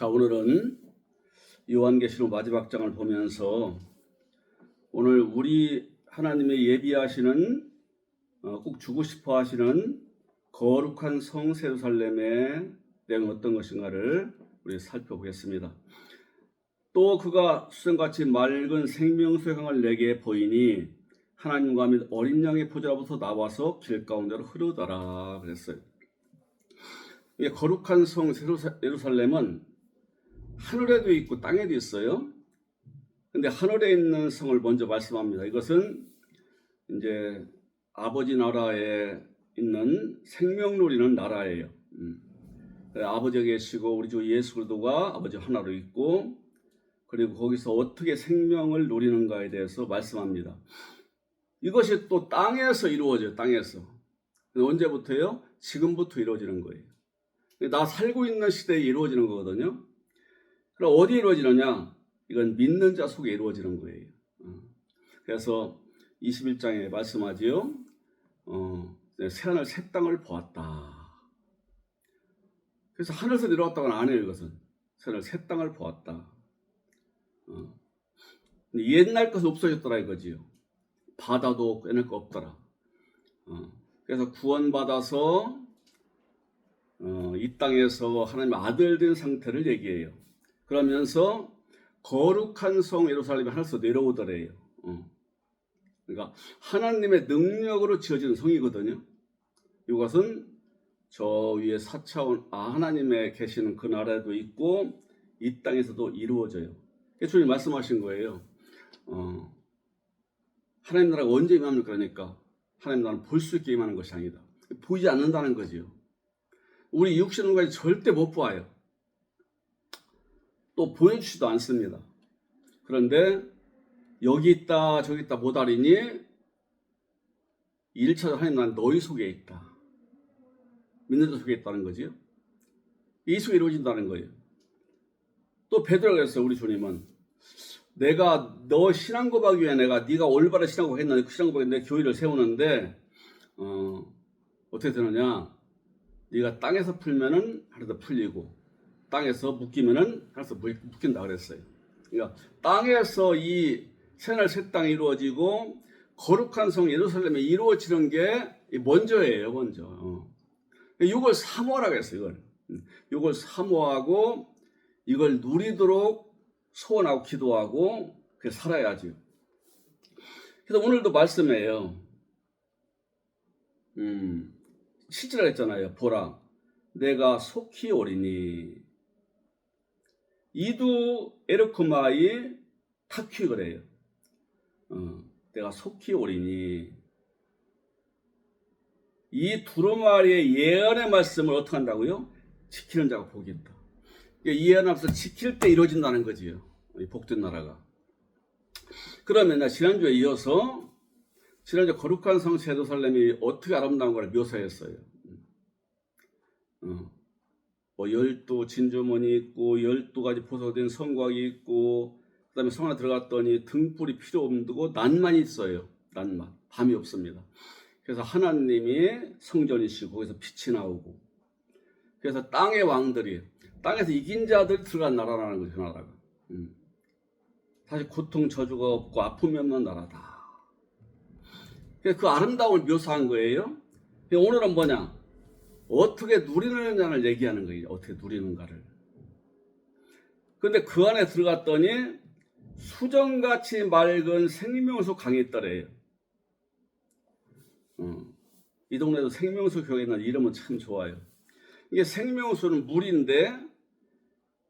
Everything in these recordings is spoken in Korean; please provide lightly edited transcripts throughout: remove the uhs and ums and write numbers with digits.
자, 오늘은 요한계시록 마지막 장을 보면서 오늘 우리 하나님의 예비하시는 꼭 주고 싶어 하시는 거룩한 성 예루살렘의 내용이 어떤 것인가를 우리 살펴보겠습니다. 또 그가 수정같이 맑은 생명수의 강을 내게 보이니 하나님과 및 어린 양의 보좌로부터 나와서 길 가운데로 흐르더라 그랬어요. 이 거룩한 성 예루살렘은 하늘에도 있고 땅에도 있어요. 근데 하늘에 있는 성을 먼저 말씀합니다. 이것은 이제 아버지 나라에 있는 생명 누리는 나라예요. 아버지가 계시고 우리 주 예수 그리스도가 아버지 하나로 있고, 그리고 거기서 어떻게 생명을 누리는가에 대해서 말씀합니다. 이것이 또 땅에서 이루어져요. 땅에서. 언제부터요? 지금부터 이루어지는 거예요. 나 살고 있는 시대에 이루어지는 거거든요. 그럼 어디에 이루어지느냐? 이건 믿는 자 속에 이루어지는 거예요. 그래서 21장에 말씀하지요. 새하늘 새 땅을 보았다. 그래서 하늘에서 내려왔다고는 안 해요. 이것은 새하늘 새 땅을 보았다. 옛날 것은 없어졌더라 이거지요. 바다도 없고 옛날 거 없더라. 그래서 구원받아서 이 땅에서 하나님의 아들 된 상태를 얘기해요. 그러면서 거룩한 성 예루살렘이 하늘에서 내려오더래요. 그러니까 하나님의 능력으로 지어진 성이거든요. 이것은 저 위에 4차원 하나님의 계시는 그 나라에도 있고 이 땅에서도 이루어져요. 주님 말씀하신 거예요. 하나님 나라가 언제 임합니까? 그러니까 하나님 나라는 볼 수 있게 임하는 것이 아니다. 보이지 않는다는 거지요. 우리 육신은 절대 못 봐요. 또 보여주지도 않습니다. 그런데 여기 있다 저기 있다 못하리니 1차적으로 하나님 나라는 너희 속에 있다. 믿는 자 속에 있다는 거지요. 이 속에 이루어진다는 거예요. 또 베드로가 그랬어요. 우리 주님은 내가 너 신앙 고백 위에 네가 올바른 신앙 고백 했는데 그 신앙 고백에 내 교회를 세우는데 어떻게 되느냐? 네가 땅에서 풀면은 하늘에서 풀리고 땅에서 묶이면은 하늘에서 묶인다 그랬어요. 그러니까 땅에서 이 새하늘 새 땅이 이루어지고 거룩한 성 예루살렘에 이루어지는 게 먼저예요. 먼저. 이걸 사모하라고 했어요. 이걸 사모하고 이걸 누리도록 소원하고 기도하고 그렇게 살아야죠. 그래서 오늘도 말씀해요. 7절에 했잖아요. 보라, 내가 속히 오리니. 이두 에르코마이 타퀴 그래요. 내가 속히 오리니. 이 두루마리의 예언의 말씀을 어떻게 한다고요? 지키는 자가 복이 있다. 이 예언하면서 지킬 때 이루어진다는 거지요. 이 복된 나라가. 그러면 지난주에 이어서 지난주 거룩한 성 예루살렘이 어떻게 아름다운 걸 묘사했어요. 12 진주문이 있고 12가지 보석된 성곽이 있고, 그 다음에 성 안에 들어갔더니 등불이 필요 없고 낫만 있어요. 낫만. 밤이 없습니다. 그래서 하나님이 성전이시고 거기서 빛이 나오고, 그래서 땅의 왕들이, 땅에서 이긴 자들이 들어간 나라라는 거죠. 그 나라가. 사실 고통 저주가 없고 아픔이 없는 나라다. 그래서 그 아름다움을 묘사한 거예요. 오늘은 뭐냐? 어떻게 누리느냐를 얘기하는 거예요. 어떻게 누리는가를. 그런데 그 안에 들어갔더니 수정같이 맑은 생명수 강이 있더래요. 이 동네도 생명수 교회 있는 이름은 참 좋아요. 이게 생명수는 물인데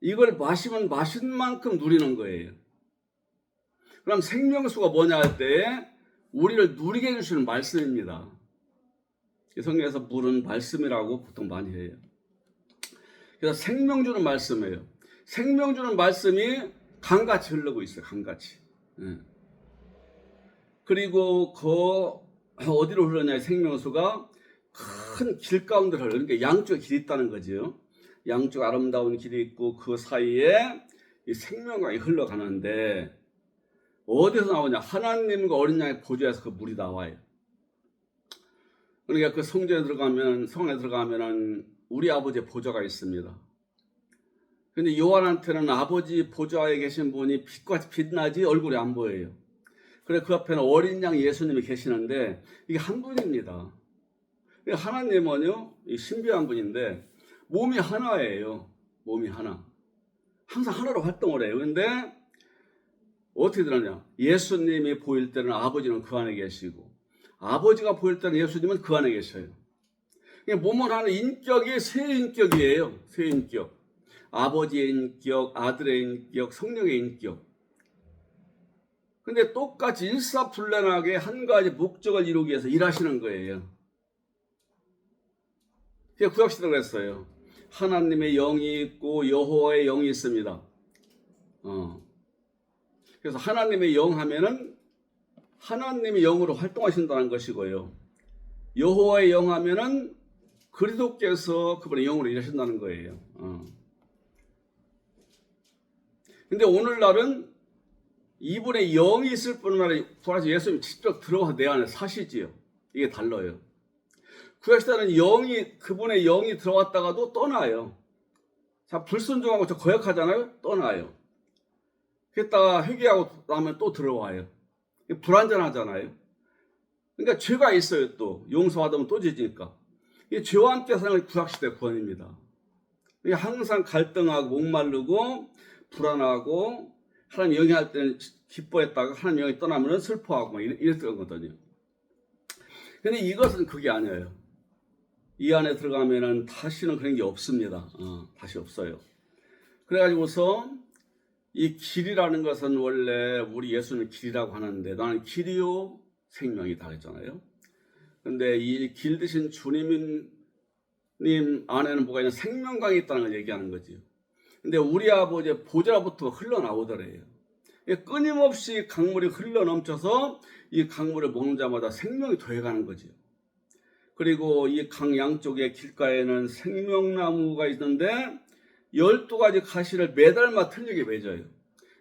이걸 마시면 마신 만큼 누리는 거예요. 그럼 생명수가 뭐냐 할 때 우리를 누리게 해주시는 말씀입니다. 성경에서 물은 말씀이라고 보통 많이 해요. 그래서 생명 주는 말씀이에요. 생명 주는 말씀이 강같이 흐르고 있어요. 강같이. 그리고 어디로 흐르냐? 생명수가 큰 길 가운데 흐르는 게 양쪽에 길이 있다는 거죠. 양쪽 아름다운 길이 있고 그 사이에 이 생명강이 흘러가는데 어디서 나오냐? 하나님과 어린 양의 보좌에서 그 물이 나와요. 그러니까 그 성전에 들어가면, 성에 들어가면은 우리 아버지의 보좌가 있습니다. 근데 요한한테는 아버지 보좌에 계신 분이 빛과 빛나지 얼굴이 안 보여요. 그래 그 앞에는 어린 양 예수님이 계시는데 이게 한 분입니다. 하나님은요, 이 신비한 분인데 몸이 하나예요. 몸이 하나. 항상 하나로 활동을 해요. 근데 어떻게 되느냐? 예수님이 보일 때는 아버지는 그 안에 계시고 아버지가 보일 때는 예수님은 그 안에 계셔요. 몸은 하나, 인격이 세 인격이에요. 세 인격. 아버지의 인격, 아들의 인격, 성령의 인격. 근데 똑같이 일사불란하게 한 가지 목적을 이루기 위해서 일하시는 거예요. 그게 구약시대로 그랬어요. 하나님의 영이 있고 여호와의 영이 있습니다. 그래서 하나님의 영 하면은 하나님의 영으로 활동하신다는 것이고요. 여호와의 영 하면은 그리스도께서 그분의 영으로 일하신다는 거예요. 근데 오늘날은 이분의 영이 있을 뿐만 아니라 부활해서 예수님이 직접 들어와서 내 안에 사시지요. 이게 달라요. 구약시대는 그분의 영이 들어왔다가도 떠나요. 자, 불순종하고 저 거역하잖아요. 떠나요. 그랬다가 회개하고 나면 또 들어와요. 불완전하잖아요. 그러니까 죄가 있어요. 또 용서받으면 또 죄지니까. 이 죄와 함께 사는 게 구약시대 구원입니다. 항상 갈등하고 목마르고 불안하고 하나님 영이 할 때는 기뻐했다가 하나님 영이 떠나면 슬퍼하고 이랬던 거거든요. 근데 이것은 그게 아니에요. 이 안에 들어가면은 다시는 그런 게 없습니다. 다시 없어요. 그래가지고서 이 길이라는 것은 원래 우리 예수는 길이라고 하는데 나는 길이요 생명이다 했잖아요. 근데 이 길 드신 주님 안에는 뭐가 있냐, 생명강이 있다는 걸 얘기하는 거죠. 근데 우리 아버지의 보좌로부터 흘러나오더래요. 끊임없이 강물이 흘러넘쳐서 이 강물을 먹는 자마다 생명이 더해가는 거죠. 그리고 이 강 양쪽에 길가에는 생명나무가 있는데 12가지 가시를 매달마 틀리게 맺어요.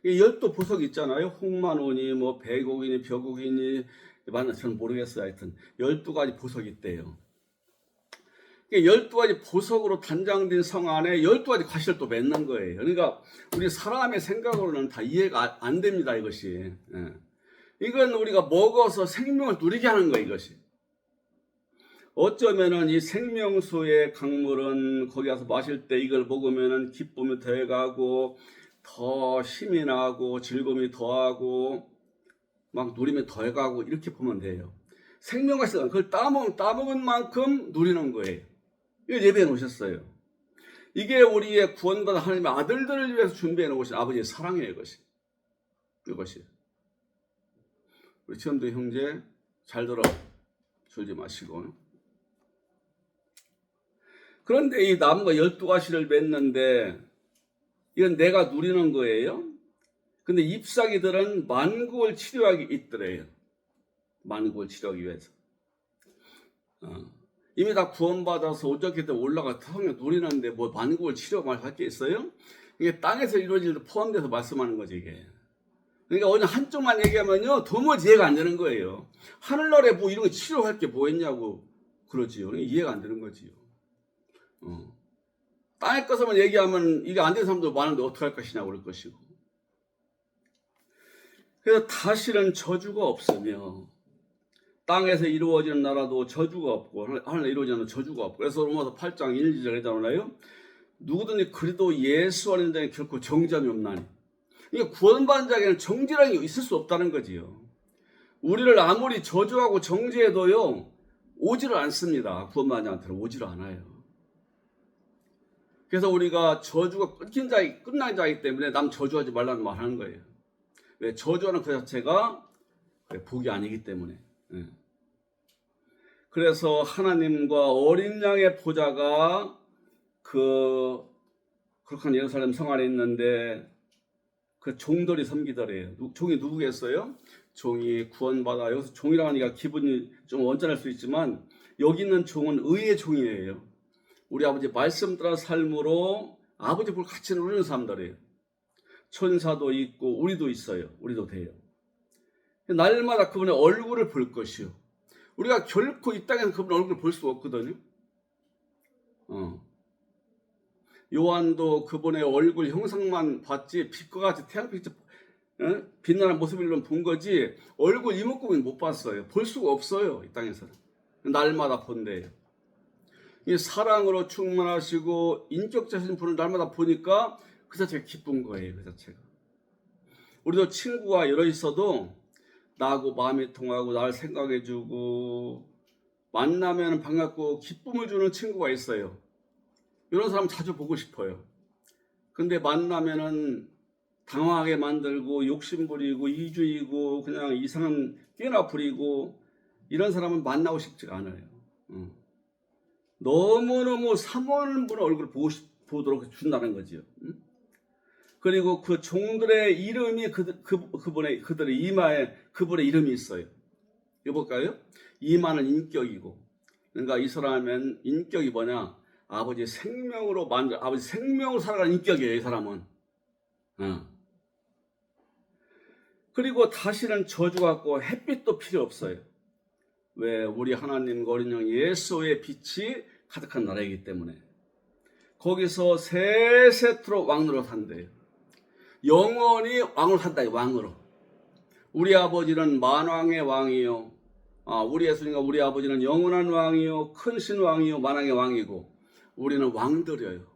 12보석이 있잖아요. 홍만원이 뭐 백옥이니 벽옥이니 맞나 저는 모르겠어요. 하여튼 12가지 보석이 있대요. 12가지 보석으로 단장된 성 안에 12가지 가시를 또 맺는 거예요. 그러니까 우리 사람의 생각으로는 다 이해가 안 됩니다. 이것이. 이건 우리가 먹어서 생명을 누리게 하는 거예요. 이것이. 어쩌면은 이 생명수의 강물은 거기 가서 마실 때 이걸 먹으면은 기쁨이 더해가고 더 힘이 나고 즐거움이 더하고 막 누림이 더해가고 이렇게 보면 돼요. 생명과 시간 그걸 따먹은 만큼 누리는 거예요. 이걸 예배해 놓으셨어요. 이게 우리의 구원받은 하나님의 아들들을 위해서 준비해 놓으신 아버지의 사랑이에요. 이것이. 우리 지금도 형제 잘 들어 졸지 마시고. 그런데 이 나무가 12가시를 맺는데 이건 내가 누리는 거예요. 근데 잎사귀들은 만국을 치료하기 있더래요. 만국을 치료하기 위해서. 이미 다 구원받아서 어떻게든 올라가 성령 누리는데 뭐 만국을 치료할 게 있어요? 이게 땅에서 이루어질 때 포함돼서 말씀하는 거지 이게. 그러니까 어느 한쪽만 얘기하면요 도무지 이해가 안 되는 거예요. 하늘나라에 뭐 이런 거 치료할 게 뭐 있냐고 그러지요. 이해가 안 되는 거지요. 땅의 것만 얘기하면 이게 안 되는 사람도 많은데 어떻게 할 것이냐고 그럴 것이고. 그래서 다시는 저주가 없으며 땅에서 이루어지는 나라도 저주가 없고 하늘에 이루어지는 저주가 없고. 그래서 로마서 8장 1절에 했잖아요. 누구든지 그리도 예수 안에 있는 자에게 결코 정죄함이 없나니. 이게 구원받은 자에게는 정죄라는 게 있을 수 없다는 거지요. 우리를 아무리 저주하고 정죄해도요 오지를 않습니다. 구원받은 자한테는 오지를 않아요. 그래서 우리가 저주가 끝난 자이기 때문에 남 저주하지 말라는 말 하는 거예요. 왜? 저주하는 그 자체가 복이 아니기 때문에. 그래서 하나님과 어린 양의 보좌가 거룩한 예루살렘 성 안에 있는데 그 종들이 섬기더래요. 종이 누구겠어요? 종이 구원받아. 여기서 종이라고 하니까 기분이 좀 언짢을 수 있지만 여기 있는 종은 의의 종이에요. 우리 아버지 말씀 따라 삶으로 아버지 볼 같이 누리는 사람들이에요. 천사도 있고 우리도 있어요. 우리도 돼요. 날마다 그분의 얼굴을 볼 것이요. 우리가 결코 이 땅에서 그분 얼굴을 볼 수 없거든요. 요한도 그분의 얼굴 형상만 봤지 빛과 같이 태양빛이 빛나는 모습을 본 거지 얼굴 이목구비는 못 봤어요. 볼 수가 없어요. 이 땅에서는. 날마다 본대요. 이 사랑으로 충만하시고 인격자신 분을 날마다 보니까 그 자체가 기쁜 거예요. 그 자체가. 우리도 친구가 여러 있어도 나하고 마음이 통하고 나를 생각해주고 만나면 반갑고 기쁨을 주는 친구가 있어요. 이런 사람 자주 보고 싶어요. 근데 만나면은 당황하게 만들고 욕심부리고 이주이고 그냥 이상한 꾀나 부리고 이런 사람은 만나고 싶지가 않아요. 너무너무 사모하는 분의 얼굴을 보도록 준다는 거지요. 그리고 그 종들의 이름이 그들의 이마에 그분의 이름이 있어요. 이거 볼까요? 이마는 인격이고, 그러니까 이 사람은 인격이 뭐냐? 아버지 생명으로 아버지 생명으로 살아가는 인격이에요. 이 사람은. 그리고 다시는 저주 같고 햇빛도 필요 없어요. 왜? 우리 하나님과 어린 양 예수의 빛이 가득한 나라이기 때문에. 거기서 세세토록 왕으로 산대요. 영원히 왕으로 산다. 왕으로. 우리 아버지는 만왕의 왕이요. 우리 예수님과 우리 아버지는 영원한 왕이요. 큰 신왕이요. 만왕의 왕이고 우리는 왕들이에요.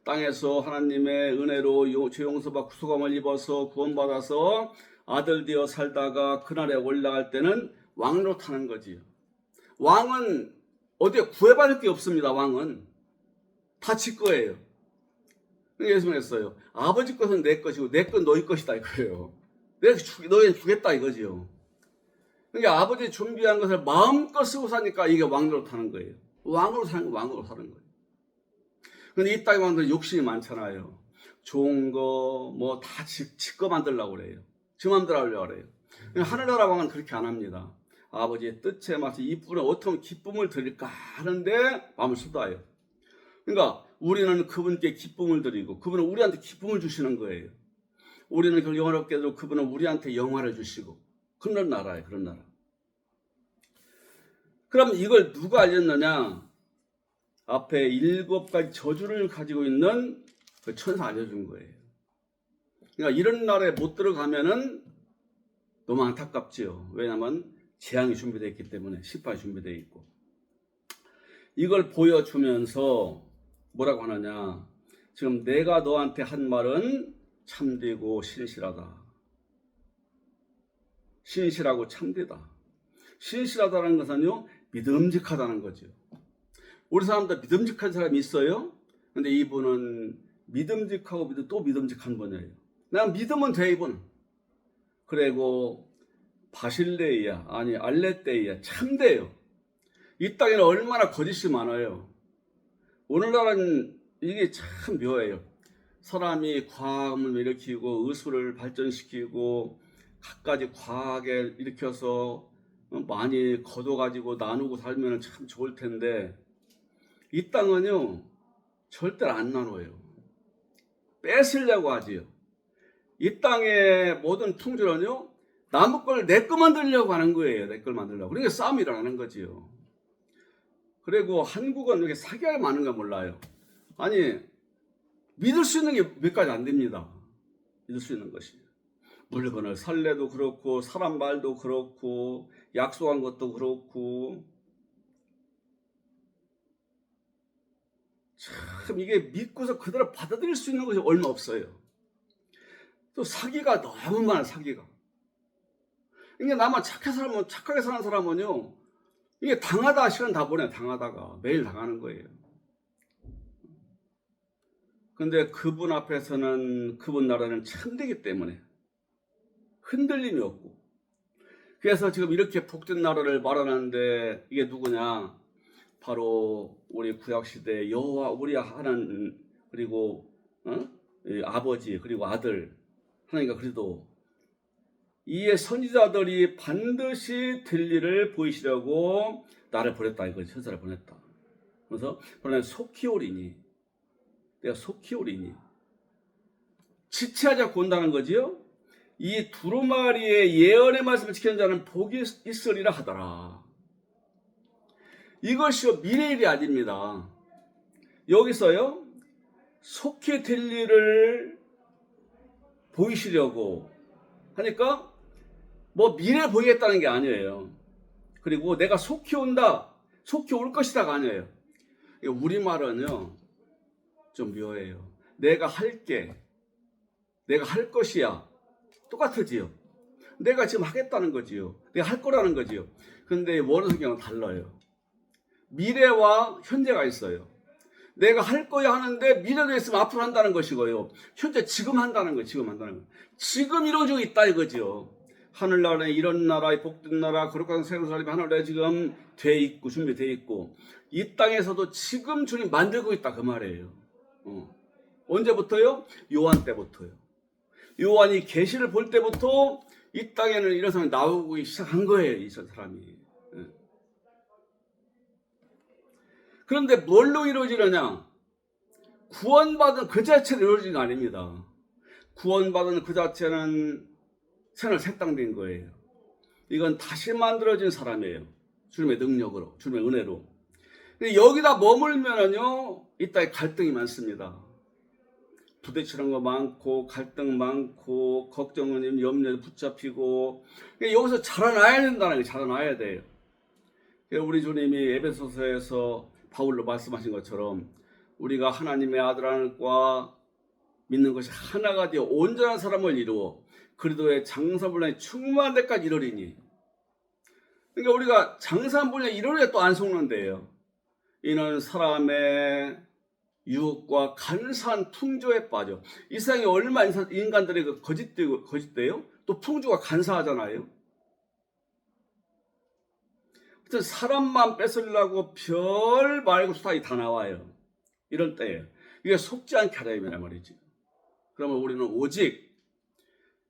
땅에서 하나님의 은혜로 죄 용서받고 구속함을 입어서 구원받아서 아들 되어 살다가 그날에 올라갈 때는 왕으로 타는 거지요. 왕은 어디에 구애받을 게 없습니다. 왕은 다 지 거예요. 예수님 했어요. 아버지 것은 내 것이고 내 건 너희 것이다 이거예요. 내가 너희는 주겠다 이거지요. 그러니까 아버지 준비한 것을 마음껏 쓰고 사니까 이게 왕으로 타는 거예요. 왕으로 사는 거 왕으로 사는 거예요. 근데 이 땅의 왕들은 욕심이 많잖아요. 좋은 거 뭐 다 지 거 만들려고 그래요. 지 맘대로 하려고 그래요. 하늘나라 왕은 그렇게 안 합니다. 아버지의 뜻에 맞춰 이분은 어떤 기쁨을 드릴까 하는데 마음을 쏟아요. 그러니까 우리는 그분께 기쁨을 드리고 그분은 우리한테 기쁨을 주시는 거예요. 우리는 그걸 영화롭게도 그분은 우리한테 영화를 주시고 그런 나라예요. 그런 나라. 그럼 이걸 누가 알렸느냐? 앞에 7가지 저주를 가지고 있는 그 천사 알려준 거예요. 그러니까 이런 나라에 못 들어가면은 너무 안타깝지요. 왜냐하면 재앙이 준비되어 있기 때문에 심판이 준비되어 있고. 이걸 보여주면서 뭐라고 하느냐? 지금 내가 너한테 한 말은 참되고 신실하다. 신실하고 참되다. 신실하다는 것은요, 믿음직하다는 거죠. 우리 사람들 믿음직한 사람이 있어요? 근데 이분은 믿음직하고 또 믿음직한 분이에요. 난 믿으면 돼, 이분. 그리고 바실레이야, 아니 알레떼이야, 참돼요. 이 땅에는 얼마나 거짓이 많아요. 오늘날은 이게 참 묘해요. 사람이 과학을 일으키고 의술을 발전시키고 갖가지 과학에 일으켜서 많이 거둬가지고 나누고 살면 참 좋을 텐데 이 땅은요 절대 안 나눠요. 뺏으려고 하지요. 이 땅의 모든 풍조는요 남의 걸 내 거 만들려고 하는 거예요. 내 걸 만들려고. 그러니까 싸움이 일어나는 거지요. 그리고 한국은 이렇게 사기가 많은 거 몰라요. 아니 믿을 수 있는 게 몇 가지 안 됩니다. 믿을 수 있는 것이. 물건을 살래도 그렇고 사람 말도 그렇고 약속한 것도 그렇고 참 이게 믿고서 그대로 받아들일 수 있는 것이 얼마 없어요. 또 사기가 너무 많아요. 사기가. 이게 나만 착하게 사는 사람은요 이게 당하다 시간 다 보내. 당하다가 매일 당하는 거예요. 근데 그분 앞에서는 그분 나라는 참되기 때문에 흔들림이 없고 그래서 지금 이렇게 복된 나라를 말하는데 이게 누구냐? 바로 우리 구약시대 여호와 우리 하나님 그리고 아버지 그리고 아들 하나님과 그래도 이에 선지자들이 반드시 될 일을 보이시려고 나를 보냈다. 이거지. 천사를 보냈다. 그래서 그러나 속히 오리니 내가 속히 오리니 지체하지 않고 온다는 거지요. 이 두루마리의 예언의 말씀을 지키는 자는 복이 있으리라 하더라. 이것이 미래일이 아닙니다. 여기서요 속히 될 일을 보이시려고 하니까 뭐 미래 보이겠다는 게 아니에요. 그리고 내가 속히 온다, 속히 올 것이다가 아니에요. 우리말은요 좀 묘해요. 내가 할게, 내가 할 것이야 똑같으지요. 내가 지금 하겠다는 거지요. 내가 할 거라는 거지요. 근데 원어 성경은 달라요. 미래와 현재가 있어요. 내가 할 거야 하는데 미래도 있으면 앞으로 한다는 것이고요. 현재 지금 한다는 거예요. 지금 한다는 거예요. 지금 이루어지고 있다 이거지요. 하늘나라에 이런 나라의 복된 나라 거룩한 새로운 사람이 하늘나라에 지금 돼 있고 준비돼 있고 이 땅에서도 지금 주님 만들고 있다 그 말이에요. 언제부터요? 요한 때부터요. 요한이 계시를 볼 때부터 이 땅에는 이런 사람이 나오기 시작한 거예요. 이 사람이. 그런데 뭘로 이루어지느냐? 구원받은 그 자체로 이루어지는 게 아닙니다. 구원받은 그 자체는 새날 새 땅 된 거예요. 이건 다시 만들어진 사람이에요. 주님의 능력으로, 주님의 은혜로. 근데 여기다 머물면은요, 이 땅에 갈등이 많습니다. 부딪히는 거 많고, 갈등 많고, 걱정은 염려에 붙잡히고, 여기서 자라나야 된다는 게 자라나야 돼요. 우리 주님이 에베소서에서 바울로 말씀하신 것처럼 우리가 하나님의 아들 하나님과 믿는 것이 하나가 되어 온전한 사람을 이루어 그리스도의 장사분량이 충만한 데까지 이르리니. 그러니까 우리가 장사분량 이르려 또 안 속는데요. 이는 사람의 유혹과 간사한 풍조에 빠져. 이 세상에 얼마나 인간들이 거짓돼요? 또 풍조가 간사하잖아요. 사람만 뺏으려고 별 말고 수단이 다 나와요. 이런 때에 이게 속지 않게 하려면 말이지. 그러면 우리는 오직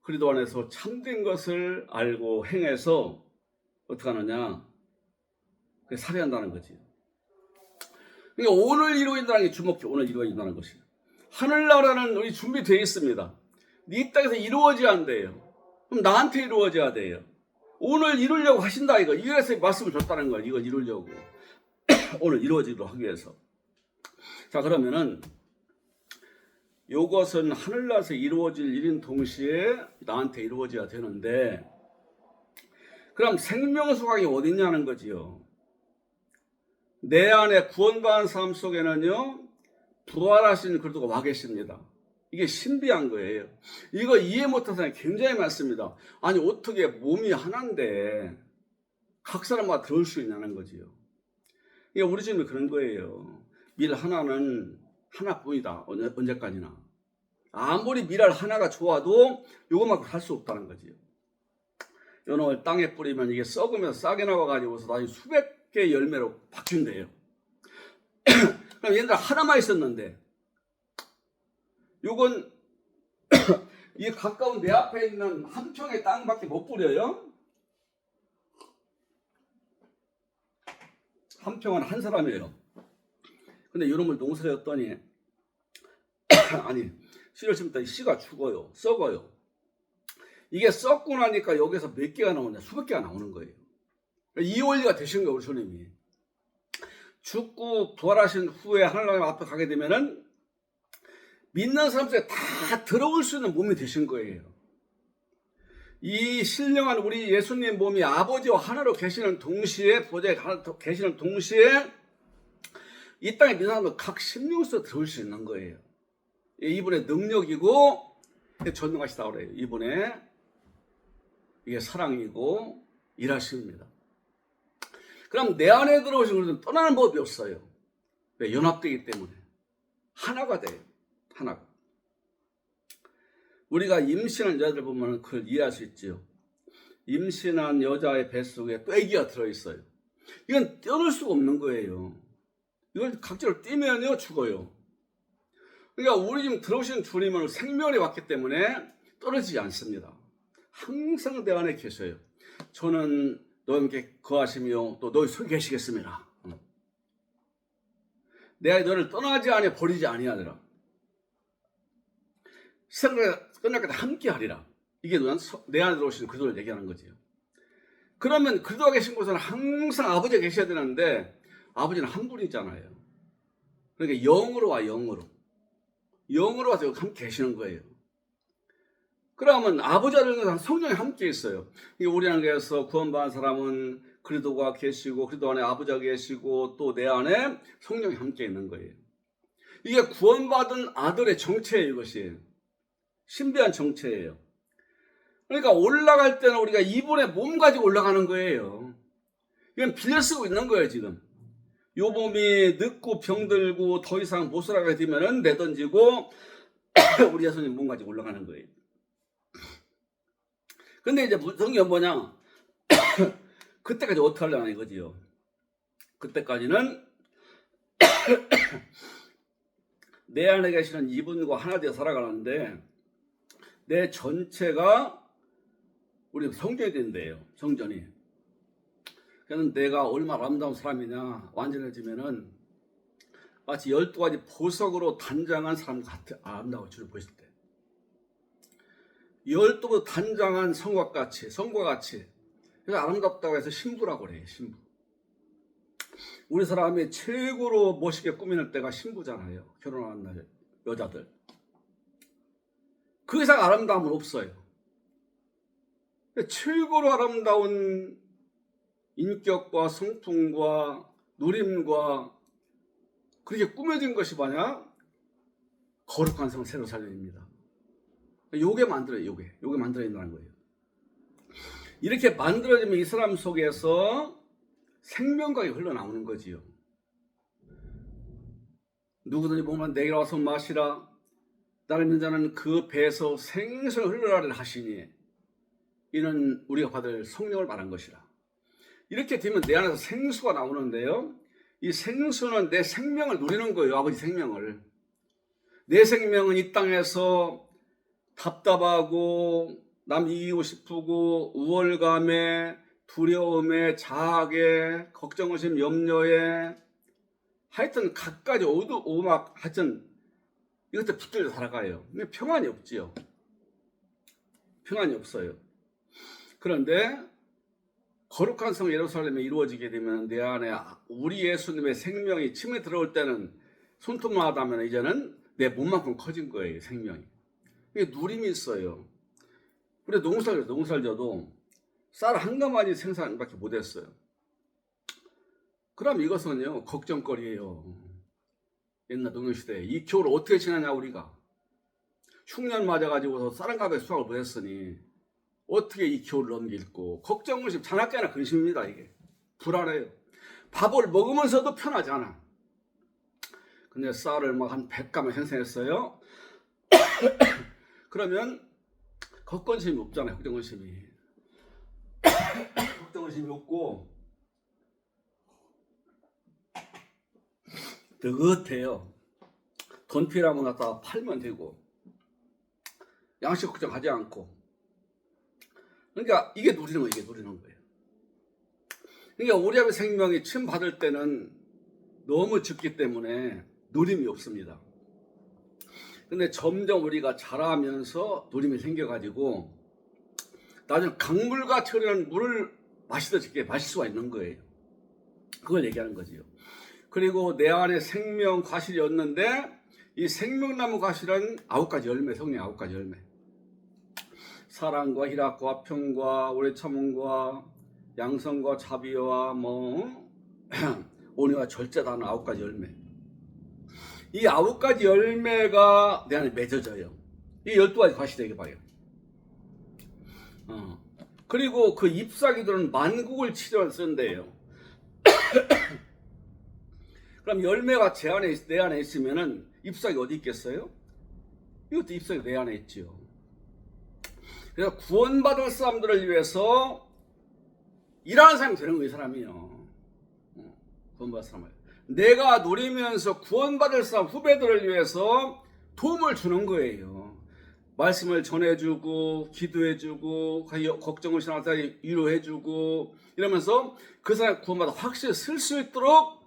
그리스도 안에서 참된 것을 알고 행해서 어떻게 하느냐? 살해한다는 거지. 그러니까 오늘 이루어진다는 게 주목해. 오늘 이루어진다는 것이. 하늘나라는 우리 준비되어 있습니다. 이 땅에서 이루어져야 한대요. 그럼 나한테 이루어져야 돼요. 오늘 이루려고 하신다 이거. 이래서 말씀을 줬다는 거예요. 이걸 이루려고. 오늘 이루어지도록 하기 위해서. 자, 그러면은 이것은 하늘나라에서 이루어질 일인 동시에 나한테 이루어져야 되는데, 그럼 생명수강이 어디 있냐는 거지요. 내 안에 구원받은 삶 속에는요, 부활하신 그리스도가 와 계십니다. 이게 신비한 거예요. 이거 이해 못하는 사람이 굉장히 많습니다. 아니 어떻게 몸이 하나인데 각 사람마다 들을 수 있냐는 거지요. 이게 우리 집에 그런 거예요. 밀 하나는 하나뿐이다. 언제까지나. 아무리 밀알 하나가 좋아도 이것만큼 할 수 없다는 거지요. 요놈을 땅에 뿌리면 이게 썩으면서 싹이 나와가지고서 나중에 수백 개의 열매로 바뀐대요. 그럼 옛날에 하나만 있었는데 요건 이 가까운 내 앞에 있는 한 평의 땅밖에 못 뿌려요. 한 평은 한 사람이에요. 근데 이놈을 농사였더니 아니 씨를 심다 씨가 죽어요. 썩어요. 이게 썩고 나니까 여기서 몇 개가 나오냐? 수백 개가 나오는 거예요. 이 원리가 되신 거예요. 우리 주님이. 죽고 부활하신 후에 하나님 앞에 가게 되면은 믿는 사람 속에 다 들어올 수 있는 몸이 되신 거예요. 이 신령한 우리 예수님 몸이 아버지와 하나로 계시는 동시에, 보좌에 계시는 동시에 이 땅에 믿는 사람도 각 심령 속에 들어올 수 있는 거예요. 이분의 능력이고 전능하시다 그래요. 이분의 이게 사랑이고 일하십니다. 그럼 내 안에 들어오신 것은 떠나는 법이 없어요. 왜? 연합되기 때문에. 하나가 돼요. 하나가. 우리가 임신한 여자들 보면 그걸 이해할 수 있죠. 임신한 여자의 뱃속에 또 아기가 들어있어요. 이건 떼어놓을 수가 없는 거예요. 이걸 각자로 떼면요 죽어요. 그러니까 우리 지금 들어오신 주님은 생명이 왔기 때문에 떨어지지 않습니다. 항상 내 안에 계셔요. 저는 너에게 거하시며 또 너희 속에 계시겠습니다. 내가 너를 떠나지 아니하 버리지 아니하더라. 세상을 끝날 때까지 함께 하리라. 이게 내 안에 들어오시는 그리스도를 얘기하는 거지요. 그러면 그리스도가 계신 곳은 항상 아버지가 계셔야 되는데 아버지는 한 분이잖아요. 그러니까 영으로 와, 영으로. 영으로 와서 함께 계시는 거예요. 그러면 아버지와 성령이 함께 있어요. 우리 안에서 구원받은 사람은 그리스도가 계시고 그리스도 안에 아버지가 계시고 또 내 안에 성령이 함께 있는 거예요. 이게 구원받은 아들의 정체예요. 이것이 신비한 정체예요. 그러니까 올라갈 때는 우리가 이분의 몸 가지고 올라가는 거예요. 이건 빌려 쓰고 있는 거예요. 지금 요 몸이 늙고 병들고 더 이상 못 살아가게 되면은 내던지고 우리 예수님 몸 가지고 올라가는 거예요. 근데 이제 성경 뭐냐? 그때까지 어떻게 하려나 이거지요. 그때까지는 내 안에 계시는 이분과 하나 되어 살아가는데 내 전체가 우리 성전이 된대요. 성전이. 그래서 내가 얼마나 아름다운 사람이냐 완전해지면은 마치 12가지 보석으로 단장한 사람 같아. 아름다워 주를 보실 때 12도 단장한 성과 같이 그래서 아름답다고 해서 신부라고 그래요. 신부. 우리 사람이 최고로 멋있게 꾸미는 때가 신부잖아요. 결혼하는 날 여자들. 그 이상 아름다움은 없어요. 최고로 아름다운 인격과 성품과 누림과 그렇게 꾸며진 것이 뭐냐? 거룩한 성 새로 살려냅니다. 요게 만들어요. 요게 만들어진다는 거예요. 이렇게 만들어지면 이 사람 속에서 생명강이 흘러나오는 거지요. 누구든지 보면 내게 와서 마시라. 나를 믿는 자는 그 배에서 생수를 흘러나리라 하시니 이는 우리가 받을 성령을 말한 것이라. 이렇게 되면 내 안에서 생수가 나오는데요. 이 생수는 내 생명을 누리는 거예요. 아버지 생명을. 내 생명은 이 땅에서 답답하고 남 이기고 싶고 우월감에 두려움에 자학에 걱정, 의심, 염려에 하여튼 갖가지 오막 하여튼 이것들 붙들려 살아가요. 근데 평안이 없지요. 평안이 없어요. 그런데 거룩한 성 예루살렘에 이루어지게 되면 내 안에 우리 예수님의 생명이 침에 들어올 때는 손톱만 하다면 이제는 내 몸만큼 커진 거예요. 생명이. 이게 누림이 있어요. 우리 농사져도 쌀 한 가마니 생산밖에 못했어요. 그럼 이것은요 걱정거리예요. 옛날 농경시대에 이 겨울을 어떻게 지나냐 우리가. 흉년 맞아가지고서 쌀 한 가마에 수확을 못했으니 어떻게 이 겨울을 넘길고 걱정, 의심, 자나깨나 근심입니다. 이게 불안해요. 밥을 먹으면서도 편하지 않아. 근데 쌀을 막 한 100가마 생산했어요. 그러면 걱정심이 없잖아요. 걱정심이 없고 느긋해요. 돈 필요하면 갖다 팔면 되고 양식 걱정하지 않고. 그러니까 이게 누리는 거예요. 그러니까 우리 아버지 생명이 침 받을 때는 너무 적기 때문에 누림이 없습니다. 근데 점점 우리가 자라면서 누림이 생겨가지고 나중에 강물같이 흐르는 물을 마시듯이 마실 수가 있는 거예요. 그걸 얘기하는 거지요. 그리고 내 안에 생명 과실이 었는데 이 생명나무 과실은 9가지 열매, 성령 9가지 열매. 사랑과 희락과 평과 오래 참음과 양성과 자비와 온유와 절제다는 9가지 열매. 이 9가지 열매가 내 안에 맺어져요. 이 12가지 과실에게 봐요. 그리고 그 잎사귀들은 만국을 치료하는 쓴대요. 그럼 열매가 내 안에 있으면은 잎사귀 어디 있겠어요? 이것도 잎사귀 내 안에 있지요. 그래서 구원받을 사람들을 위해서 일하는 사람이 되는 거예요. 이 사람이요. 구원받을 사람을. 내가 누리면서 구원받을 사람 후배들을 위해서 도움을 주는 거예요. 말씀을 전해주고 기도해주고 걱정을 신할 때 위로해주고 이러면서 그 사람 구원받아 확실히 쓸 수 있도록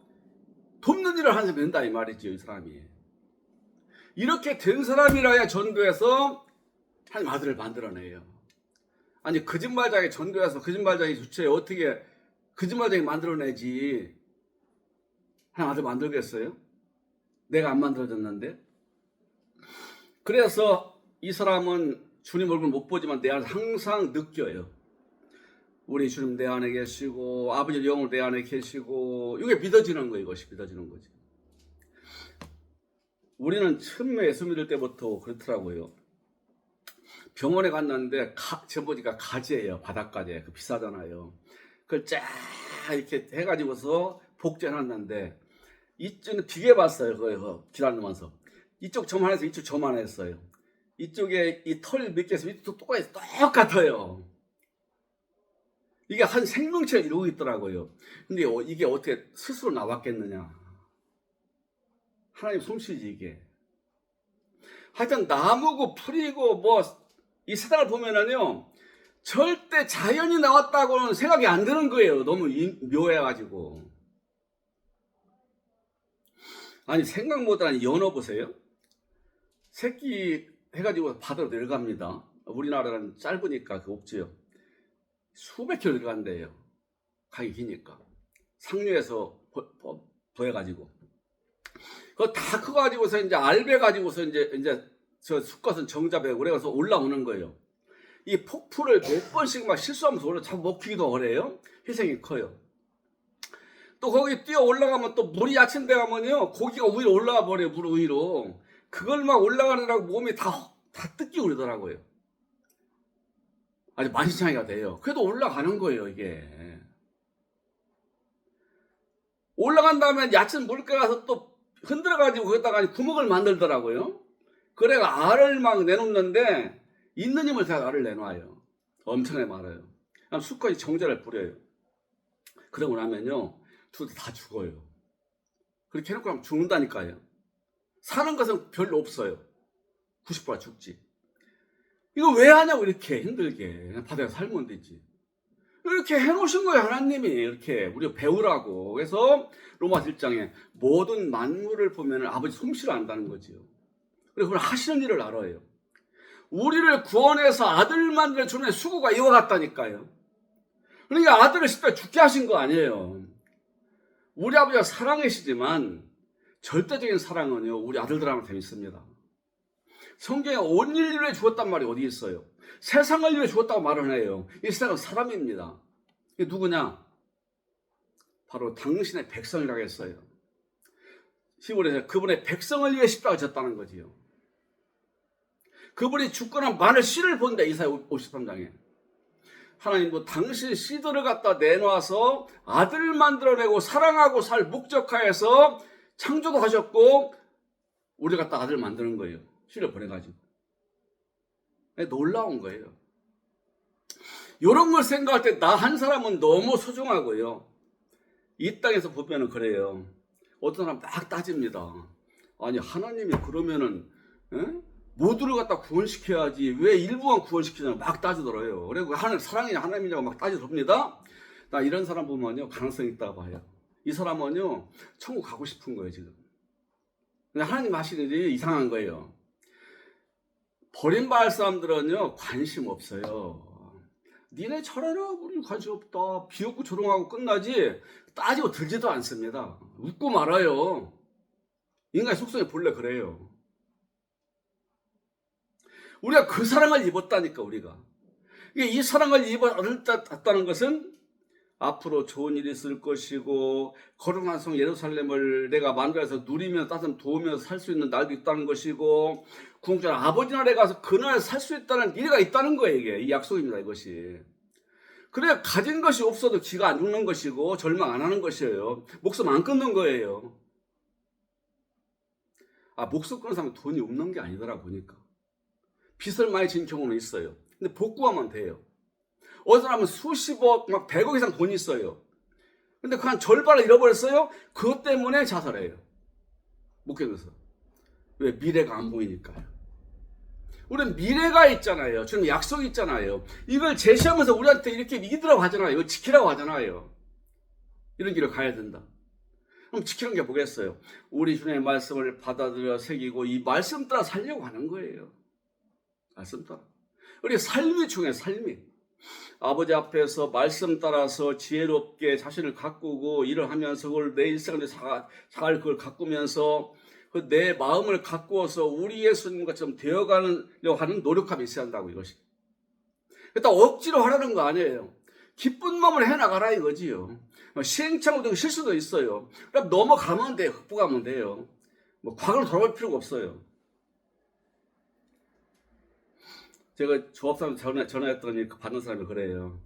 돕는 일을 하는 사람이 된다 이 말이죠. 이 사람이. 이렇게 된 사람이라야 전도해서 하나님 아들을 만들어내요. 아니 거짓말장에 전도해서 거짓말장이 주체에 어떻게 거짓말장이 만들어내지. 하나님 아들 만들겠어요? 내가 안 만들어졌는데. 그래서 이 사람은 주님 얼굴 못 보지만 내 안에 항상 느껴요. 우리 주님 내 안에 계시고 아버지 영으로 내 안에 계시고 이게 믿어지는 거예요. 이것이 믿어지는 거지. 우리는 처음에 예수 믿을 때부터 그렇더라고요. 병원에 갔는데 저 보니까 가지예요. 바닷가재. 그 비싸잖아요. 그걸 쫙 이렇게 해가지고서 복제해놨는데 이쪽은 비교해봤어요. 그거 기다리면서 이쪽 저만해서 이쪽 저만했어요. 이쪽에 이 털 몇 개에서 이쪽 똑같아요. 이게 한 생명체를 이루고 있더라고요. 근데 이게 어떻게 스스로 나왔겠느냐. 하나님 솜씨지 이게. 하여튼 나무고 풀이고 뭐 이 세상을 보면은요 절대 자연이 나왔다고는 생각이 안 드는 거예요. 너무 묘해가지고. 아니 생각 못하는 연어 보세요. 새끼 해가지고 바다로 내려갑니다. 우리나라는 짧으니까 그 없지요. 수백 킬로 들어간대요. 가기 기니까. 상류에서 보여가지고. 그거 다 커가지고서 이제 알배가지고서 이제 저 수컷은 정잡에 오래가서 올라오는 거예요. 이 폭풀을 몇 번씩 막 실수하면서 자꾸 먹히기도 어려요. 희생이 커요. 또 거기 뛰어 올라가면 또 물이 얕은 데 가면요. 고기가 위로 올라가 버려요. 물 위로. 그걸 막 올라가느라고 몸이 다 뜯기고 그러더라고요. 아주 만신창이가 돼요. 그래도 올라가는 거예요, 이게. 올라간 다음에 얕은 물가에 가서 또 흔들어가지고 거기다가 구멍을 만들더라고요. 그래가 알을 막 내놓는데 있는 힘을 다 알을 내놔요. 엄청나게 많아요. 그럼 수컷이 정자를 부려요. 그러고 나면요, 둘 다 죽어요. 그렇게 해놓고 하면 죽는다니까요. 사는 것은 별로 없어요. 90%가 죽지. 이거 왜 하냐고 이렇게 힘들게. 바다에 살면 되지. 이렇게 해놓으신 거예요. 하나님이 이렇게 우리가 배우라고. 그래서 로마서 1장에 모든 만물을 보면 아버지 솜씨를 안다는 거지요. 그리고 그걸 하시는 일을 알아요. 우리를 구원해서 아들 만들어 주는 수고가 이와 같다니까요. 그러니까 아들을 십자가에 죽게 하신 거 아니에요. 우리 아버지가 사랑이시지만 절대적인 사랑은요 우리 아들들한테 있습니다. 성경에 온 인류를 위해 죽었단 말이 어디 있어요? 세상을 위해 죽었다고 말을 해요. 이 세상은 사람입니다. 이게 누구냐? 바로 당신의 백성이라고 했어요. 시골에서 그분의 백성을 위해 십자가에 졌다는 거지요. 그분이 죽거나 만일 씨를 본다. 이사야 53장에. 하나님도 당신 씨들을 갖다 내놔서 아들을 만들어내고 사랑하고 살 목적하여서 창조도 하셨고 우리 갖다 아들을 만드는 거예요. 씨를 보내가지고. 놀라운 거예요. 이런 걸 생각할 때 나 한 사람은 너무 소중하고요. 이 땅에서 보면은 그래요. 어떤 사람 막 따집니다. 아니 하나님이 그러면은 모두를 갖다 구원시켜야지 왜 일부만 구원시키냐고 막 따지더라고요. 그리고 하나님 사랑이냐 하나님이냐고 막 따지더랍니다. 나 이런 사람 보면요 가능성이 있다고 봐요. 이 사람은요 천국 가고 싶은 거예요 지금. 근데 하나님 하시는 일이 이상한 거예요. 버림받을 사람들은요 관심 없어요. 니네 잘해라 우리 관심 없다. 비웃고 조롱하고 끝나지 따지고 들지도 않습니다. 웃고 말아요. 인간의 속성이 본래 그래요. 우리가 그 사랑을 입었다니까 우리가. 이 사랑을 입었다는 것은 앞으로 좋은 일이 있을 것이고 거룩한 성 예루살렘을 내가 만들어서 누리며 따뜻한 도우면서 살 수 있는 날도 있다는 것이고 궁전 아버지 나라에 가서 그날 살 수 있다는 미래가 있다는 거예요. 이게 이 약속입니다. 이것이. 그래 가진 것이 없어도 지가 안 죽는 것이고 절망 안 하는 것이에요. 목숨 안 끊는 거예요. 목숨 끊는 사람은 돈이 없는 게 아니더라 보니까. 빚을 많이 진 경우는 있어요. 근데 복구하면 돼요. 어떤 사람은 수십억, 막 100억 이상 돈이 있어요. 근데 그 한 절반을 잃어버렸어요? 그것 때문에 자살해요. 못 견뎌서. 왜? 미래가 안 보이니까요. 우리는 미래가 있잖아요. 주님 약속이 있잖아요. 이걸 제시하면서 우리한테 이렇게 믿으라고 하잖아요. 이거 지키라고 하잖아요. 이런 길을 가야 된다. 그럼 지키는 게 뭐겠어요? 우리 주님의 말씀을 받아들여 새기고 이 말씀 따라 살려고 하는 거예요. 말씀 따라. 우리 삶이 중요해요. 삶이. 아버지 앞에서 말씀 따라서 지혜롭게 자신을 가꾸고 일을 하면서 그걸 내 일생을 잘 그걸 가꾸면서 그 내 마음을 가꾸어서 우리 예수님 것처럼 되어가려고 하는 노력함이 있어야 한다고, 이것이. 일단 억지로 하라는 거 아니에요. 기쁜 마음을 해나가라 이거지요. 시행착오도 실수도 있어요. 그럼 넘어가면 돼요. 극복하면 돼요. 뭐 과거로 돌아볼 필요가 없어요. 제가 조합사람 전화했더니 그 받는 사람이 그래요.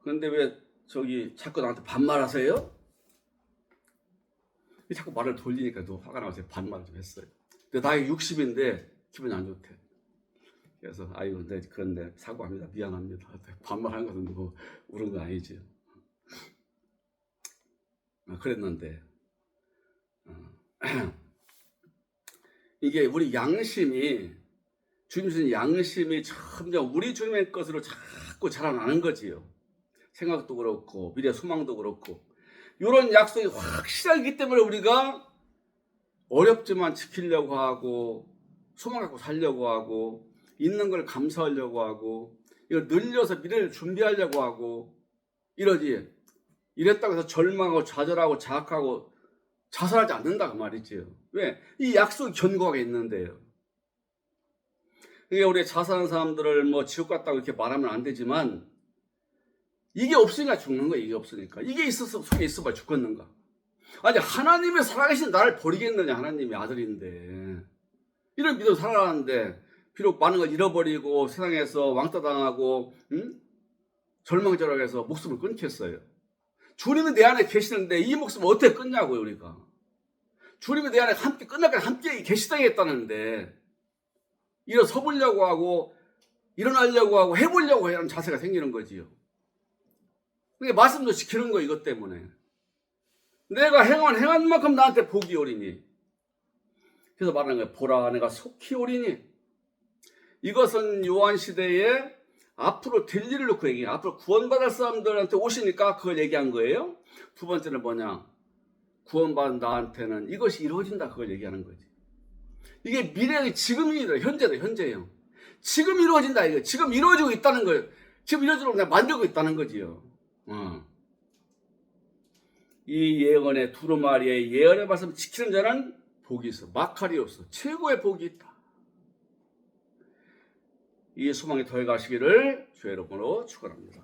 그런데 왜 저기 자꾸 나한테 반말하세요? 자꾸 말을 돌리니까 또 화가 나서 반말 좀 했어요. 근데 나이 60인데 기분이 안 좋대. 그래서 아이고, 네, 그런데 사과합니다. 미안합니다. 반말한 것은 뭐 우는 거 아니지. 그랬는데 이게 우리 양심이, 주님 주신 양심이 점점 우리 주님의 것으로 자꾸 자라나는 거지요. 생각도 그렇고 미래 소망도 그렇고 이런 약속이 확실하기 때문에 우리가 어렵지만 지키려고 하고 소망 갖고 살려고 하고 있는 걸 감사하려고 하고 이걸 늘려서 미래를 준비하려고 하고 이러지. 이랬다고 해서 절망하고 좌절하고 자학하고 자살하지 않는다 그 말이지요. 왜? 이 약속이 견고하게 있는데요. 그게 우리 자살하는 사람들을 뭐 지옥 갔다고 이렇게 말하면 안 되지만 이게 없으니까 죽는 거야. 이게 없으니까. 이게 있어서 속에 있어봐 죽겠는가. 아니 하나님의 살아계신 나를 버리겠느냐. 하나님의 아들인데 이런 믿음으로 살아가는데 비록 많은 걸 잃어버리고 세상에서 왕따 당하고 절망절하해서 목숨을 끊겠어요. 주님이 내 안에 계시는데 이 목숨을 어떻게 끊냐고요. 우리가 주님이 내 안에 함께 끝날까지 함께 계시다겠다는데 일어서 보려고 하고 일어나려고 하고 해보려고 하는 자세가 생기는 거지요. 그러니까 말씀도 지키는 거 이것 때문에 내가 행한 만큼 나한테 복이 오리니. 그래서 말하는 거예요. 보라 내가 속히 오리니. 이것은 요한 시대에 앞으로 될 일을 놓고 얘기해요. 앞으로 구원받을 사람들한테 오시니까 그걸 얘기한 거예요. 두 번째는 뭐냐, 구원받은 나한테는 이것이 이루어진다, 그걸 얘기하는 거지. 이게 미래의 지금이다. 현재예요. 지금 이루어진다. 이거 지금 이루어지고 있다는 거예요. 지금 이루어지고 내가 만들고 있다는 거지요. 이 예언의 두루마리의 예언의 말씀 지키는 자는 복이 있어. 마카리오스 최고의 복이 있다. 이 소망이 더해 가시기를 주의 이름으로 축원합니다.